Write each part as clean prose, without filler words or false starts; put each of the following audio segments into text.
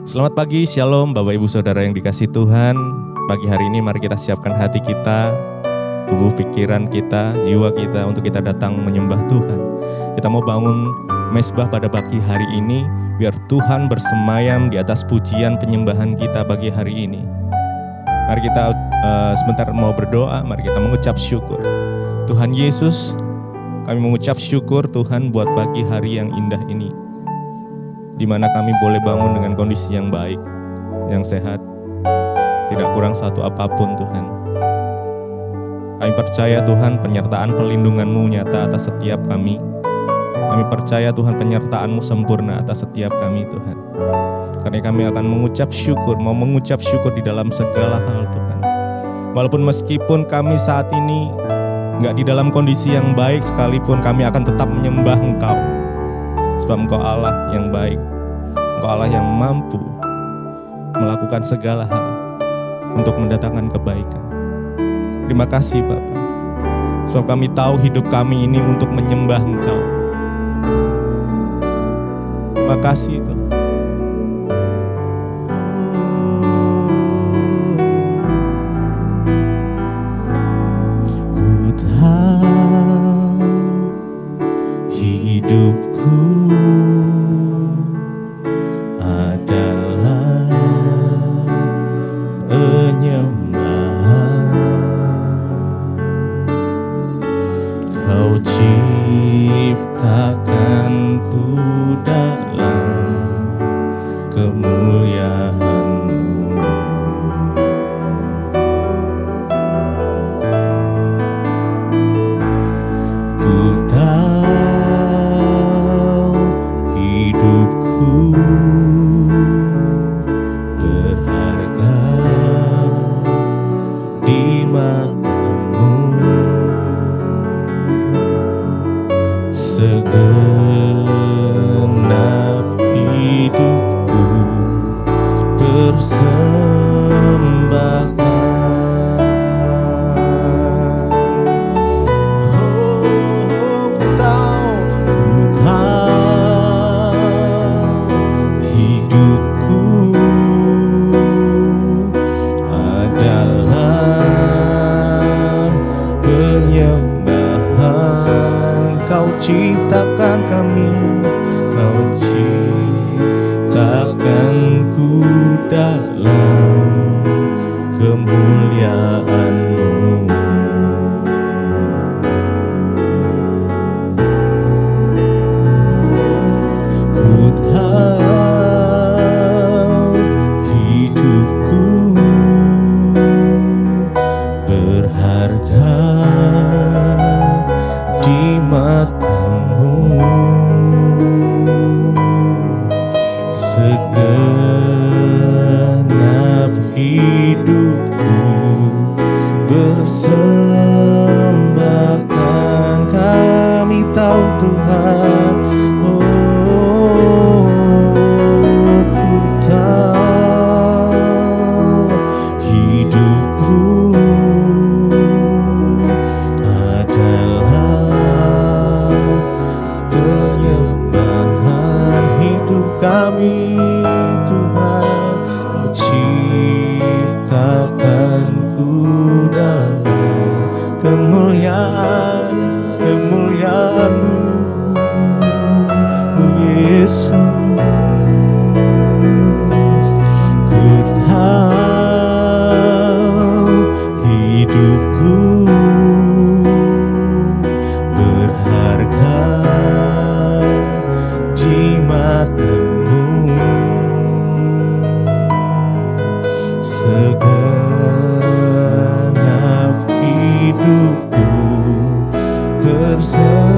Selamat pagi, shalom Bapak Ibu Saudara yang dikasihi Tuhan. Pagi hari ini mari kita siapkan hati kita, tubuh pikiran kita, jiwa kita untuk kita datang menyembah Tuhan. Kita mau bangun mezbah pada pagi hari ini, biar Tuhan bersemayam di atas pujian penyembahan kita pagi hari ini. Mari kita sebentar mau berdoa, mari kita mengucap syukur. Tuhan Yesus, kami mengucap syukur Tuhan buat pagi hari yang indah ini, di mana kami boleh bangun dengan kondisi yang baik, yang sehat, tidak kurang satu apapun Tuhan. Kami percaya Tuhan penyertaan perlindungan-Mu nyata atas setiap kami. Kami percaya Tuhan penyertaan-Mu sempurna atas setiap kami Tuhan. Karena kami akan mengucap syukur, mau mengucap syukur di dalam segala hal Tuhan. Walaupun meskipun kami saat ini gak di dalam kondisi yang baik sekalipun, kami akan tetap menyembah Engkau. Sebab Engkau Allah yang baik, Engkau Allah yang mampu melakukan segala hal untuk mendatangkan kebaikan. Terima kasih Bapa, sebab kami tahu hidup kami ini untuk menyembah Engkau. Terima kasih Tuhan. Ku tahu hidupku adalah penyembahan. Kau ciptakanku dalam kemuliaan-Mu. Ku tahu hidupku berharga di mata-Mu. Segenap hidupku persembahkan. Oh, ku tahu hidupku adalah penyembahan. Kau ciptakan kami, Kau ciptakanku dalam kemuliaan-Mu. Ku tahu hidupku berharga di mata-Mu. Segenap hidupku persembahkan. Kami tahu Tuhan, oh, ku tahu hidupku adalah penyembahan. Hidup kami Tuhan, Kau ciptakanku dalam kemuliaan-Mu, Yesus. Ku tahu hidupku berharga di mata-Mu. Segenap hidupku persembahkan.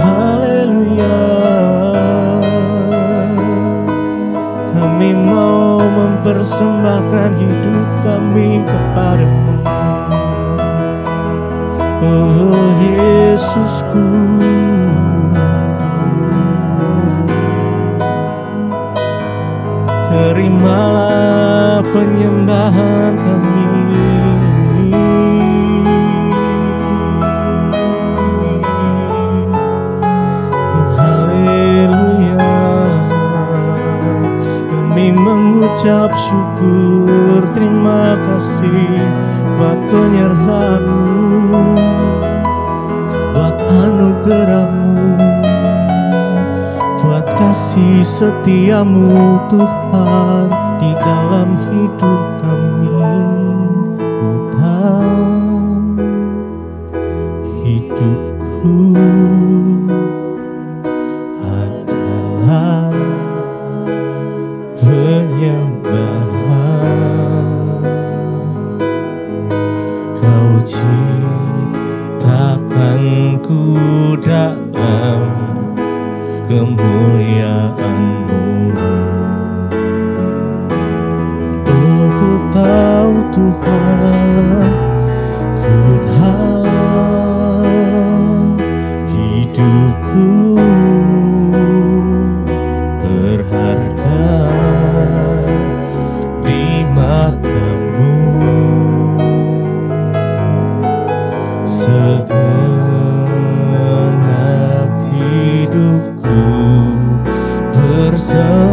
Haleluya, kami mau mempersembahkan hidup kami kepada-Mu. Oh Yesusku, terimalah penyembahan kami. ucap syukur, terima kasih buat penyertaan-Mu, buat anugerah-Mu, buat kasih setia-Mu Tuhan di dalam hidup kami. Tuhan, hidupku adalah penyembahan. Kau ciptakanku dalam kemuliaan-Mu. Oh, ku tahu Tuhan, ku tahu hidupku berharga di mata-Mu. Segenap hidupku persembahkan.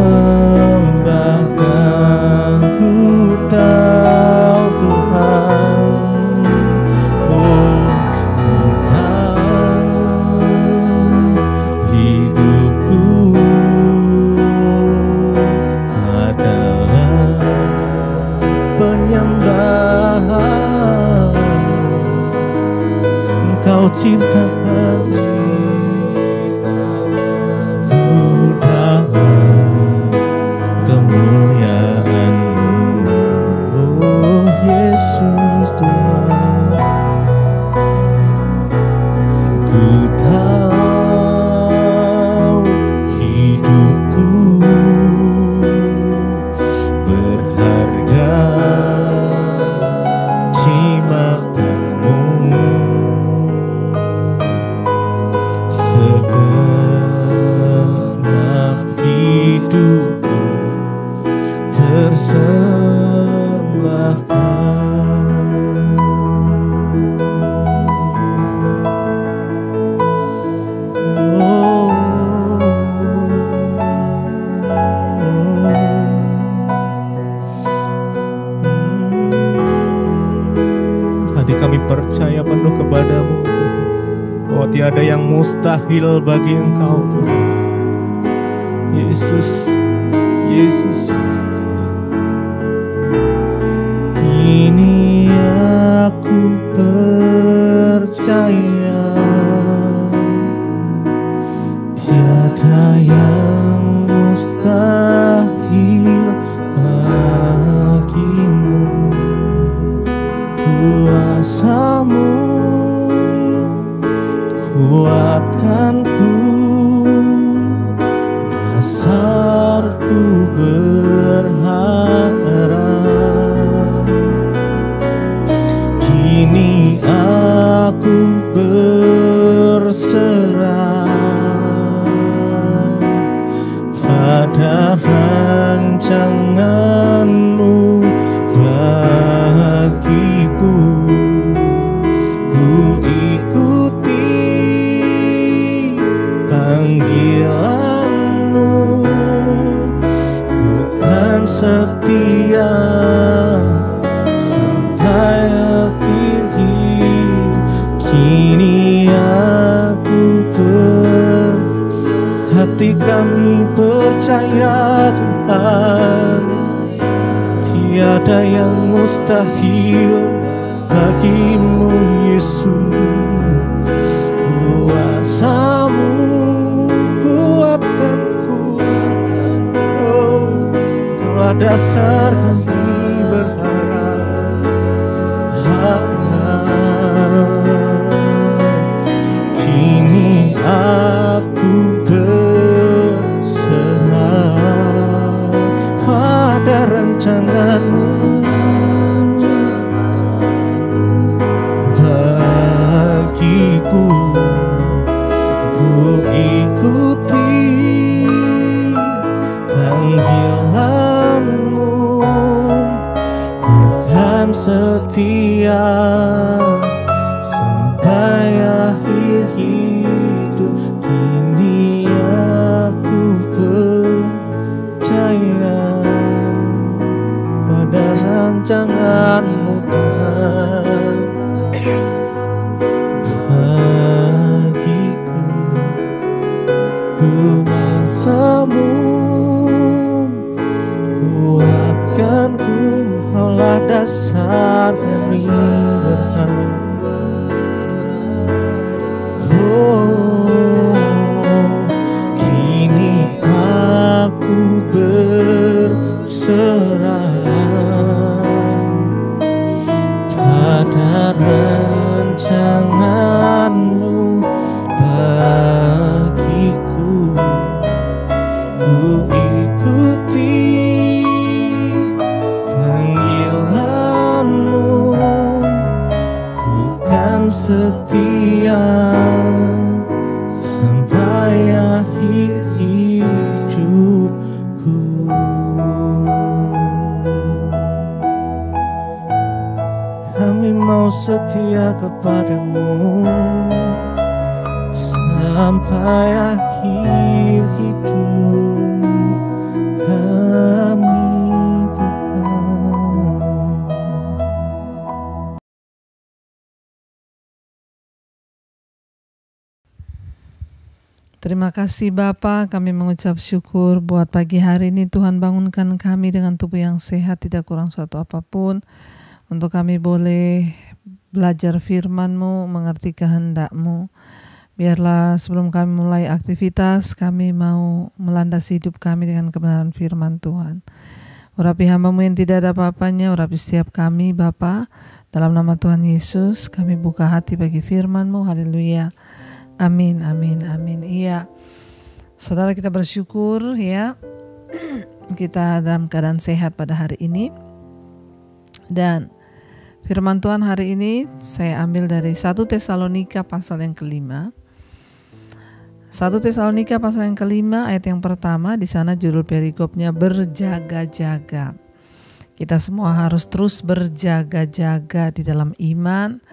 Ku tahu Tuhan, oh, ku tahu hidupku adalah penyembahan. Engkau ciptakan ku dalam kemuliaan-Mu. Oh Yesus Tuhan, ku tahu hidupku berharga di mata-Mu. Segenap hidupku persembahkan. Oh, hati kami percaya penuh kepada-Mu Tuhan. Oh, tiada yang mustahil bagi Engkau Tuhan. Yesus, Yesus. Ini aku percaya, tiada yang mustahil bagi-Mu. Kuasa-Mu kuatkanku, dasarku berharap. Kini aku berserah pada rancangan-Mu bagiku. Ku ikuti panggilan-Mu, ku kan setia sampai akhir hidup. Kini hati kami percaya Tuhan, tiada yang mustahil bagi-Mu Yesus. Kuasa-Mu kuatkanku, oh, Kau dasar kami berharap. Kini aku berserah pada rancangan-Mu bagiku. Ku ikuti panggilan-Mu, setia sampai akhir hidupku. Kami mau setia kepadamu sampai akhir hidup kami, Tuhan. Terima kasih Bapa, kami mengucap syukur buat pagi hari ini. Tuhan bangunkan kami dengan tubuh yang sehat, tidak kurang suatu apapun, untuk kami boleh belajar firman-Mu, mengerti kehendak-Mu. Biarlah sebelum kami mulai aktivitas, kami mau melandasi hidup kami dengan kebenaran firman Tuhan. Urapi hamba-Mu yang tidak ada apa-apanya, urapi setiap kami Bapa. Dalam nama Tuhan Yesus, kami buka hati bagi firman-Mu. Haleluya. Amin, amin, amin. Iya, saudara, kita bersyukur ya, kita dalam keadaan sehat pada hari ini. Dan firman Tuhan hari ini saya ambil dari 1 Tesalonika pasal yang kelima. 1 Tesalonika pasal yang kelima ayat yang pertama, di sana judul perikopnya berjaga-jaga. Kita semua harus terus berjaga-jaga di dalam iman,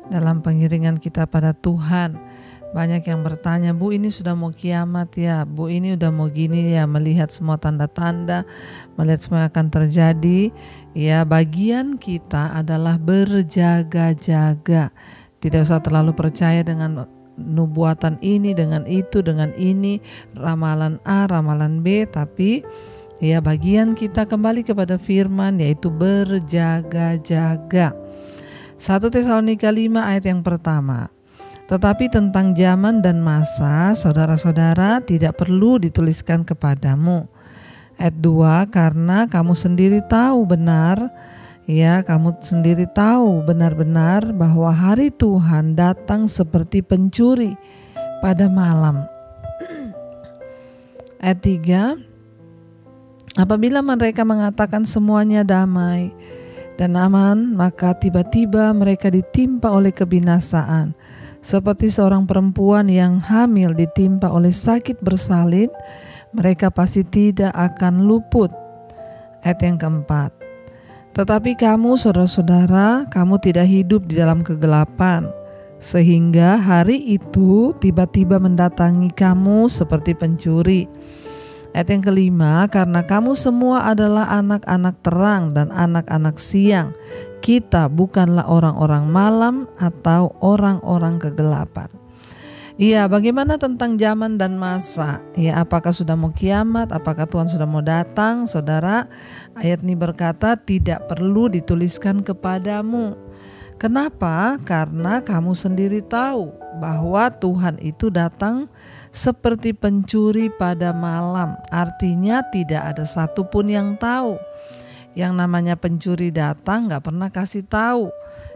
dalam pengiringan kita pada Tuhan. Banyak yang bertanya, Bu, ini sudah mau kiamat ya, Bu, ini udah mau gini ya, melihat semua tanda-tanda, melihat semua yang akan terjadi. Ya, bagian kita adalah berjaga-jaga. Tidak usah terlalu percaya dengan nubuatan ini, dengan itu, dengan ini, ramalan A, ramalan B, tapi ya bagian kita kembali kepada firman, yaitu berjaga-jaga. 1 Tesalonika 5 ayat yang pertama. Tetapi tentang zaman dan masa, saudara-saudara, tidak perlu dituliskan kepadamu. Ayat 2, karena kamu sendiri tahu benar, ya, kamu sendiri tahu benar-benar bahwa hari Tuhan datang seperti pencuri pada malam. Ayat 3, apabila mereka mengatakan semuanya damai dan aman, maka tiba-tiba mereka ditimpa oleh kebinasaan. Seperti seorang perempuan yang hamil ditimpa oleh sakit bersalin, mereka pasti tidak akan luput. Ayat yang keempat. Tetapi kamu, saudara-saudara, kamu tidak hidup di dalam kegelapan, sehingga hari itu tiba-tiba mendatangi kamu seperti pencuri. Ayat yang kelima, karena kamu semua adalah anak-anak terang dan anak-anak siang. Kita bukanlah orang-orang malam atau orang-orang kegelapan. Iya, bagaimana tentang zaman dan masa? Ya, apakah sudah mau kiamat? Apakah Tuhan sudah mau datang? Saudara, ayat ini berkata tidak perlu dituliskan kepadamu. Kenapa? Karena kamu sendiri tahu bahwa Tuhan itu datang seperti pencuri pada malam. Artinya tidak ada satupun yang tahu. Yang namanya pencuri datang gak pernah kasih tahu,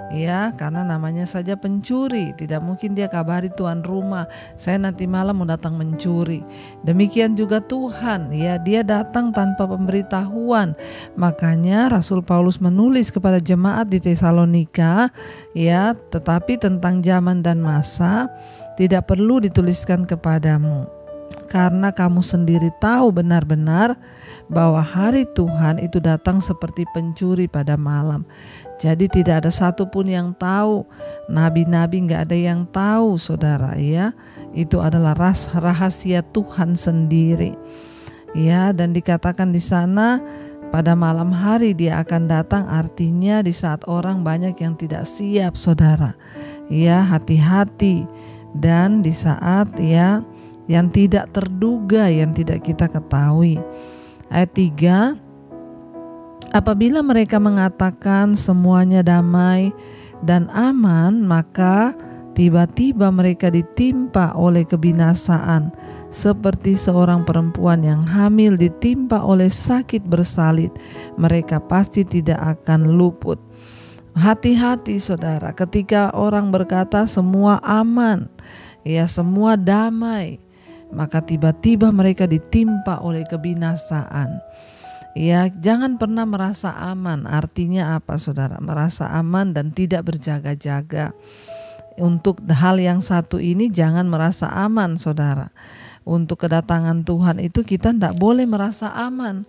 ya, karena namanya saja pencuri. Tidak mungkin dia kabari tuan rumah, saya nanti malam mau datang mencuri. Demikian juga Tuhan, ya, dia datang tanpa pemberitahuan. Makanya Rasul Paulus menulis kepada jemaat di Tesalonika, ya, tetapi tentang zaman dan masa tidak perlu dituliskan kepadamu. Karena kamu sendiri tahu benar-benar bahwa hari Tuhan itu datang seperti pencuri pada malam. Jadi tidak ada satupun yang tahu. Nabi-nabi gak ada yang tahu, saudara, ya. Itu adalah rahasia Tuhan sendiri. Ya, dan dikatakan di sana pada malam hari dia akan datang, artinya di saat orang banyak yang tidak siap, saudara. Ya, hati-hati. Dan di saat ya yang tidak terduga, yang tidak kita ketahui. Ayat 3, apabila mereka mengatakan semuanya damai dan aman, maka tiba-tiba mereka ditimpa oleh kebinasaan, seperti seorang perempuan yang hamil ditimpa oleh sakit bersalin. Mereka pasti tidak akan luput. Hati-hati, saudara, ketika orang berkata semua aman, ya, semua damai, maka tiba-tiba mereka ditimpa oleh kebinasaan. Ya, jangan pernah merasa aman. Artinya apa, saudara? Merasa aman dan tidak berjaga-jaga. untuk hal yang satu ini jangan merasa aman, saudara. Untuk kedatangan Tuhan itu kita tidak boleh merasa aman,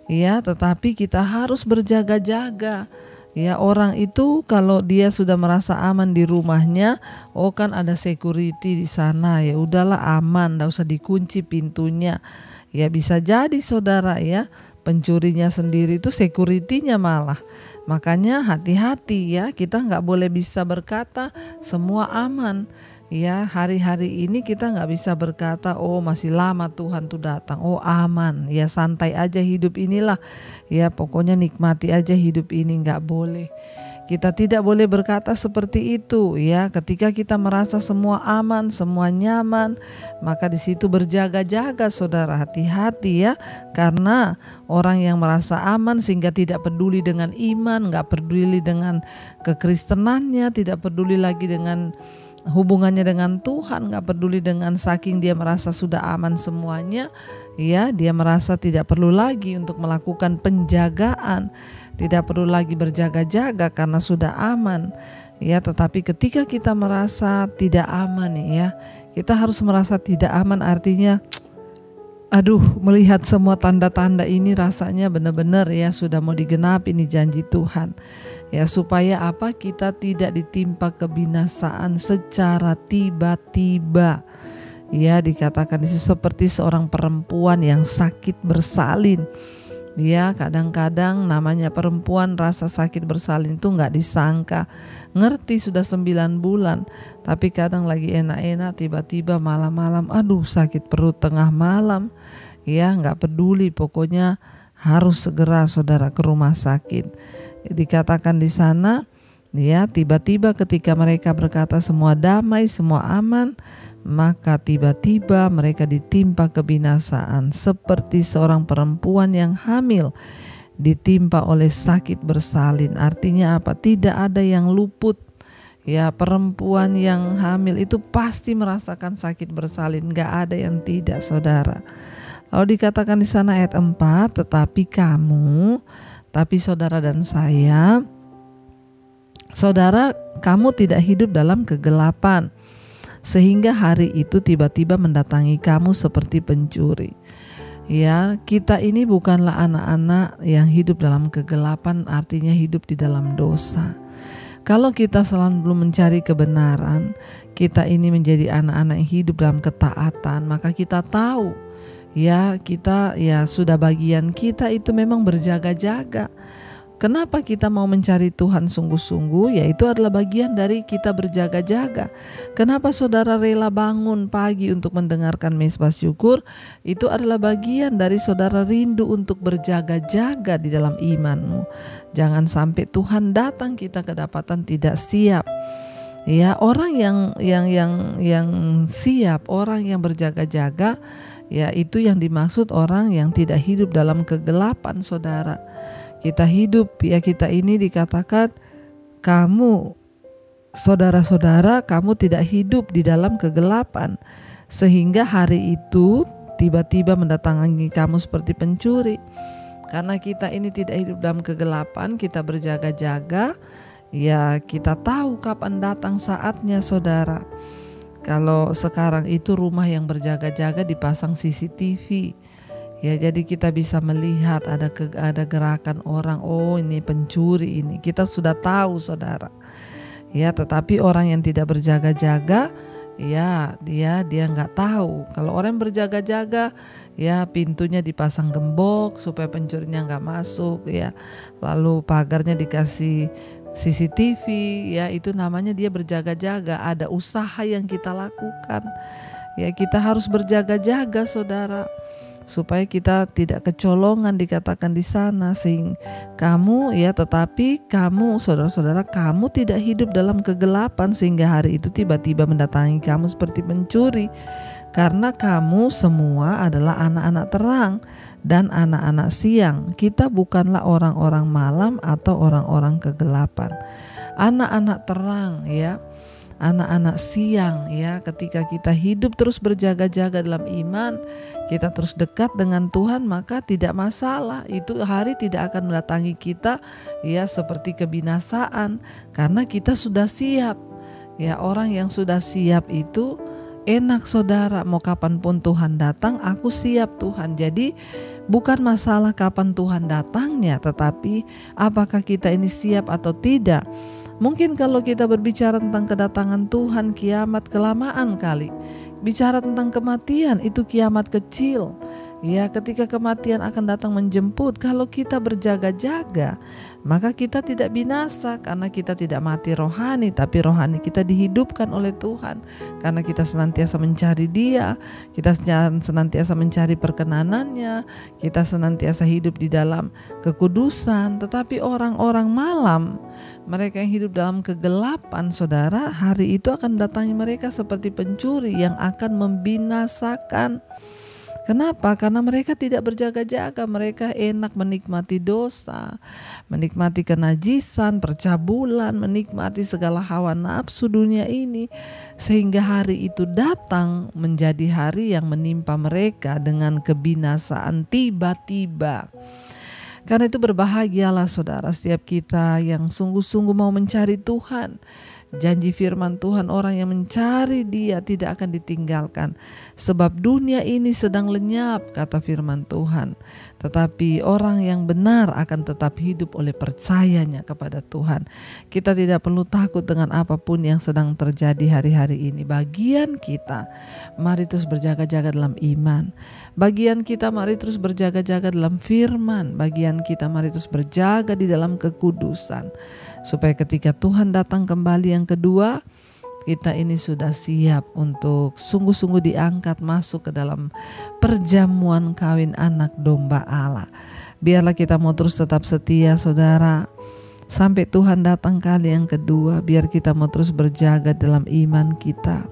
ya, tetapi kita harus berjaga-jaga. Ya, orang itu kalau dia sudah merasa aman di rumahnya, oh kan ada security di sana, ya udahlah aman, enggak usah dikunci pintunya. Ya bisa jadi saudara ya, pencurinya sendiri itu security-nya malah. Makanya hati-hati ya, kita nggak boleh bisa berkata semua aman. Ya, hari-hari ini kita nggak bisa berkata oh masih lama Tuhan tuh datang, oh aman, ya santai aja hidup inilah, ya pokoknya nikmati aja hidup ini, nggak boleh. Kita tidak boleh berkata seperti itu ya. Ketika kita merasa semua aman, semua nyaman, maka di situ berjaga-jaga saudara, hati-hati ya. Karena orang yang merasa aman sehingga tidak peduli dengan iman, nggak peduli dengan kekristenannya, tidak peduli lagi dengan hubungannya dengan Tuhan, gak peduli dengan saking dia merasa sudah aman semuanya, ya dia merasa tidak perlu lagi untuk melakukan penjagaan, tidak perlu lagi berjaga-jaga karena sudah aman, ya. Tetapi ketika kita merasa tidak aman ya, kita harus merasa tidak aman, artinya aduh, melihat semua tanda-tanda ini rasanya benar-benar ya sudah mau digenapi ini janji Tuhan. Ya supaya apa? Kita tidak ditimpa kebinasaan secara tiba-tiba. Ya dikatakan di situ seperti seorang perempuan yang sakit bersalin. Ya kadang-kadang namanya perempuan rasa sakit bersalin itu gak disangka. Ngerti sudah 9 bulan, tapi kadang lagi enak-enak tiba-tiba malam-malam aduh sakit perut tengah malam. Ya gak peduli, pokoknya harus segera saudara ke rumah sakit. Dikatakan di sana ya tiba-tiba ketika mereka berkata semua damai, semua aman, maka tiba-tiba mereka ditimpa kebinasaan seperti seorang perempuan yang hamil ditimpa oleh sakit bersalin. Artinya apa? Tidak ada yang luput. Ya, perempuan yang hamil itu pasti merasakan sakit bersalin, gak ada yang tidak saudara. Lalu dikatakan di sana ayat 4, tapi saudara dan saya, saudara, kamu tidak hidup dalam kegelapan sehingga hari itu tiba-tiba mendatangi kamu seperti pencuri. Ya, kita ini bukanlah anak-anak yang hidup dalam kegelapan, artinya hidup di dalam dosa. Kalau kita selalu mencari kebenaran, kita ini menjadi anak-anak yang hidup dalam ketaatan, maka kita tahu ya kita ya sudah bagian kita itu memang berjaga-jaga. Kenapa kita mau mencari Tuhan sungguh-sungguh? Yaitu adalah bagian dari kita berjaga-jaga. Kenapa saudara rela bangun pagi untuk mendengarkan mezbah syukur? Itu adalah bagian dari saudara rindu untuk berjaga-jaga di dalam imanmu. Jangan sampai Tuhan datang kita kedapatan tidak siap. Ya, orang yang siap, orang yang berjaga-jaga, ya itu yang dimaksud orang yang tidak hidup dalam kegelapan, saudara. Kita hidup ya, kita ini dikatakan kamu saudara-saudara, kamu tidak hidup di dalam kegelapan sehingga hari itu tiba-tiba mendatangi kamu seperti pencuri. Karena kita ini tidak hidup dalam kegelapan, kita berjaga-jaga, ya kita tahu kapan datang saatnya saudara. Kalau sekarang itu rumah yang berjaga-jaga dipasang CCTV. Ya, jadi kita bisa melihat ada gerakan orang, oh ini pencuri ini. Kita sudah tahu saudara. Ya, tetapi orang yang tidak berjaga-jaga, ya dia nggak tahu. Kalau orang berjaga-jaga, ya pintunya dipasang gembok supaya pencurinya nggak masuk, ya. Lalu pagarnya dikasih CCTV, ya itu namanya dia berjaga-jaga. Ada usaha yang kita lakukan. Ya, kita harus berjaga-jaga saudara, supaya kita tidak kecolongan, dikatakan di sana. Sehingga kamu ya, tetapi kamu saudara-saudara, kamu tidak hidup dalam kegelapan sehingga hari itu tiba-tiba mendatangi kamu seperti pencuri. Karena kamu semua adalah anak-anak terang dan anak-anak siang. Kita bukanlah orang-orang malam atau orang-orang kegelapan. Anak-anak terang ya, anak-anak siang ya. Ketika kita hidup terus berjaga-jaga dalam iman, kita terus dekat dengan Tuhan, maka tidak masalah. Itu hari tidak akan mendatangi kita ya seperti kebinasaan, karena kita sudah siap. Ya, orang yang sudah siap itu enak saudara, mau kapanpun Tuhan datang, aku siap Tuhan. Jadi bukan masalah kapan Tuhan datangnya, tetapi apakah kita ini siap atau tidak. Mungkin kalau kita berbicara tentang kedatangan Tuhan, kiamat kelamaan kali. Bicara tentang kematian, itu kiamat kecil. Ya, ketika kematian akan datang menjemput, kalau kita berjaga-jaga, maka kita tidak binasa karena kita tidak mati rohani, tapi rohani kita dihidupkan oleh Tuhan. Karena kita senantiasa mencari Dia, kita senantiasa mencari perkenanannya, kita senantiasa hidup di dalam kekudusan. Tetapi orang-orang malam, mereka yang hidup dalam kegelapan, saudara, hari itu akan datangi mereka seperti pencuri yang akan membinasakan. Kenapa? Karena mereka tidak berjaga-jaga, mereka enak menikmati dosa, menikmati kenajisan, percabulan, menikmati segala hawa nafsu dunia ini, sehingga hari itu datang menjadi hari yang menimpa mereka dengan kebinasaan tiba-tiba. Karena itu berbahagialah saudara, setiap kita yang sungguh-sungguh mau mencari Tuhan. Janji firman Tuhan, orang yang mencari Dia tidak akan ditinggalkan. Sebab dunia ini sedang lenyap, kata firman Tuhan. Tetapi orang yang benar akan tetap hidup oleh percayanya kepada Tuhan. Kita tidak perlu takut dengan apapun yang sedang terjadi hari-hari ini. Bagian kita, mari terus berjaga-jaga dalam iman. Bagian kita, mari terus berjaga-jaga dalam firman. Bagian kita, mari terus berjaga di dalam kekudusan. Supaya ketika Tuhan datang kembali yang kedua, kita ini sudah siap untuk sungguh-sungguh diangkat masuk ke dalam perjamuan kawin anak domba Allah. Biarlah kita mau terus tetap setia saudara, sampai Tuhan datang kali yang kedua. Biar kita mau terus berjaga dalam iman kita,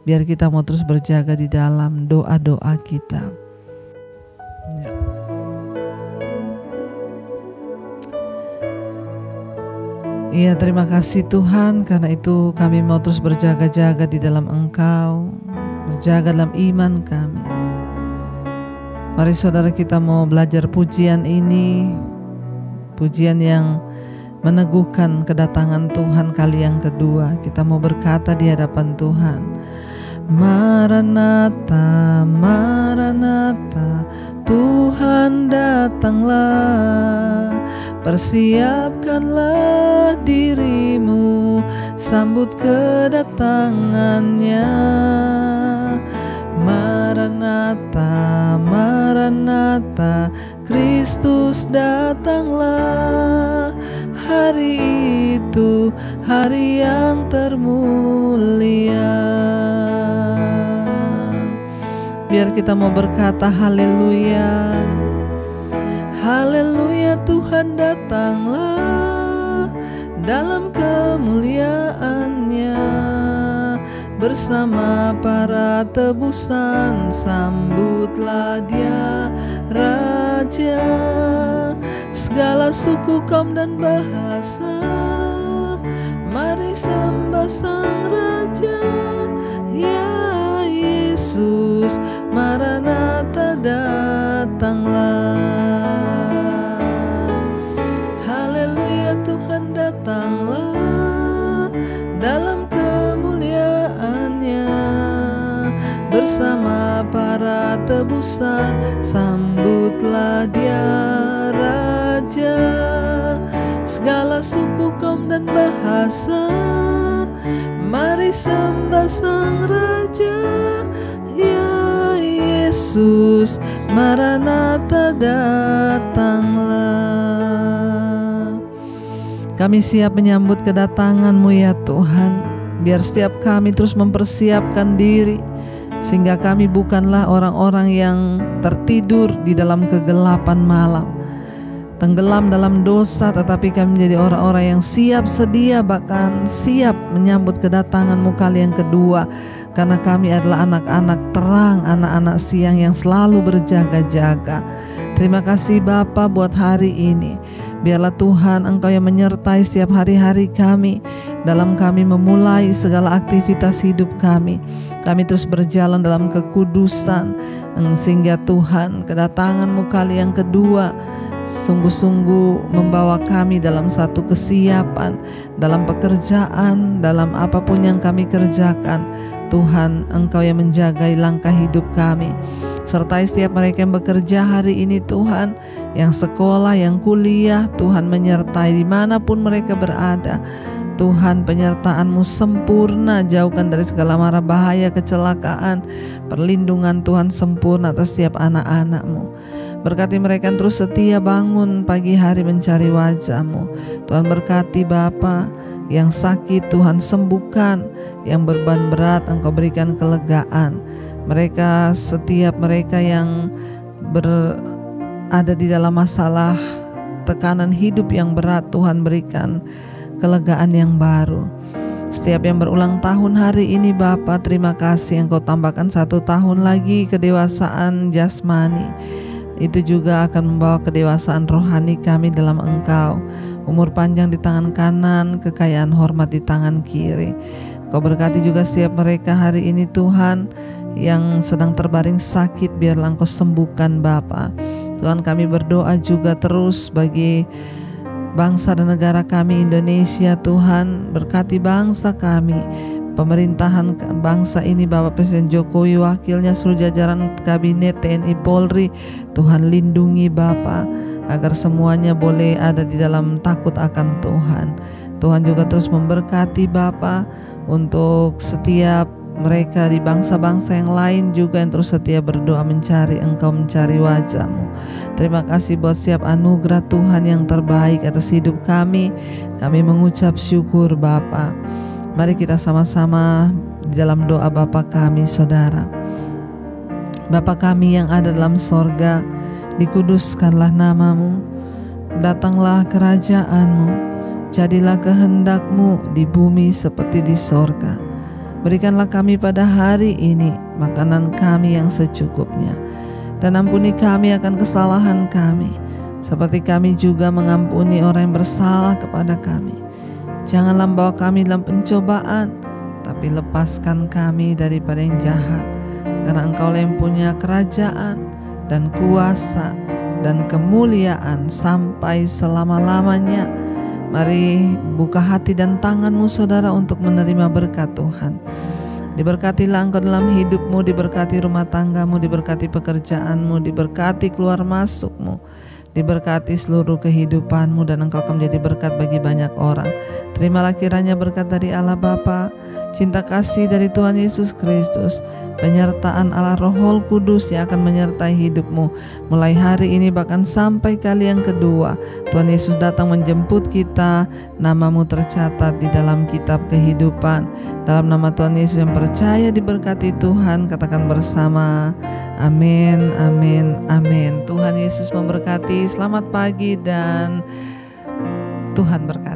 biar kita mau terus berjaga di dalam doa-doa kita. Ya. Iya, terima kasih Tuhan, karena itu kami mau terus berjaga-jaga di dalam Engkau, berjaga dalam iman kami. Mari saudara, kita mau belajar pujian ini, pujian yang meneguhkan kedatangan Tuhan kali yang kedua. Kita mau berkata di hadapan Tuhan, Maranatha, Maranatha, Tuhan datanglah. Persiapkanlah dirimu, sambut kedatangannya. Maranatha, Maranatha, Kristus datanglah. Hari itu hari yang termulia. Biar kita mau berkata haleluya. Haleluya, Tuhan datanglah dalam kemuliaannya. Bersama para tebusan sambutlah Dia Raja. Segala suku, kaum dan bahasa, mari sembah Sang Raja. Ya Yesus, Maranatha datanglah. Haleluya, Tuhan datanglah dalam kemuliaannya. Bersama para tebusan sambutlah Dia Raja. Segala suku, kaum dan bahasa, mari sembah Sang Raja. Ya Yesus, Maranatha datanglah. Kami siap menyambut kedatangan-Mu ya Tuhan. Biar setiap kami terus mempersiapkan diri, sehingga kami bukanlah orang-orang yang tertidur di dalam kegelapan malam, tenggelam dalam dosa, tetapi kami menjadi orang-orang yang siap sedia, bahkan siap menyambut kedatangan-Mu kali yang kedua. Karena kami adalah anak-anak terang, anak-anak siang yang selalu berjaga-jaga. Terima kasih Bapa buat hari ini. Biarlah Tuhan Engkau yang menyertai setiap hari-hari kami, dalam kami memulai segala aktivitas hidup kami. Kami terus berjalan dalam kekudusan, sehingga Tuhan kedatangan-Mu kali yang kedua sungguh-sungguh membawa kami dalam satu kesiapan, dalam pekerjaan, dalam apapun yang kami kerjakan. Tuhan, Engkau yang menjaga langkah hidup kami. Sertai setiap mereka yang bekerja hari ini Tuhan, yang sekolah, yang kuliah, Tuhan menyertai dimanapun mereka berada. Tuhan, penyertaan-Mu sempurna, jauhkan dari segala mara bahaya, kecelakaan. Perlindungan Tuhan sempurna atas setiap anak-anak-Mu. Berkati mereka yang terus setia bangun pagi hari mencari wajah-Mu. Tuhan, berkati Bapa yang sakit, Tuhan sembuhkan. Yang beban berat, Engkau berikan kelegaan. Setiap mereka yang berada di dalam masalah tekanan hidup yang berat, Tuhan berikan kelegaan yang baru. Setiap yang berulang tahun hari ini Bapa, terima kasih Engkau tambahkan 1 tahun lagi kedewasaan jasmani. Itu juga akan membawa kedewasaan rohani kami dalam Engkau. Umur panjang di tangan kanan, kekayaan hormat di tangan kiri. Kau berkati juga setiap mereka hari ini Tuhan yang sedang terbaring sakit, biarlah Engkau sembuhkan Bapa. Tuhan, kami berdoa juga terus bagi bangsa dan negara kami Indonesia. Tuhan, berkati bangsa kami, pemerintahan bangsa ini Bapak Presiden Jokowi, wakilnya, seluruh jajaran kabinet, TNI, Polri. Tuhan, lindungi Bapa agar semuanya boleh ada di dalam takut akan Tuhan. Tuhan juga terus memberkati Bapa untuk setiap mereka di bangsa-bangsa yang lain juga yang terus setia berdoa mencari Engkau, mencari wajah-Mu. Terima kasih buat setiap anugerah Tuhan yang terbaik atas hidup kami. Kami mengucap syukur Bapa. Mari kita sama-sama di dalam doa Bapa kami, Saudara. Bapa kami yang ada dalam sorga, dikuduskanlah nama-Mu, datanglah kerajaan-Mu, jadilah kehendak-Mu di bumi seperti di sorga. Berikanlah kami pada hari ini makanan kami yang secukupnya, dan ampuni kami akan kesalahan kami, seperti kami juga mengampuni orang yang bersalah kepada kami. Janganlah membawa kami dalam pencobaan, tapi lepaskan kami daripada yang jahat. Karena Engkau yang punya kerajaan dan kuasa dan kemuliaan sampai selama-lamanya. Mari buka hati dan tangan-Mu Saudara untuk menerima berkat Tuhan. Diberkatilah Engkau dalam hidup-Mu, diberkati rumah tangga-Mu, diberkati pekerjaan-Mu, diberkati keluar masuk-Mu, diberkati seluruh kehidupan-Mu, dan Engkau akan menjadi berkat bagi banyak orang. Terimalah kiranya berkat dari Allah Bapa, cinta kasih dari Tuhan Yesus Kristus, penyertaan Allah Roh Kudus yang akan menyertai hidupmu mulai hari ini bahkan sampai kali yang kedua. Tuhan Yesus datang menjemput kita, namamu tercatat di dalam kitab kehidupan. Dalam nama Tuhan Yesus yang percaya diberkati Tuhan, katakan bersama, amin, amin, amin. Tuhan Yesus memberkati. Selamat pagi dan Tuhan berkati.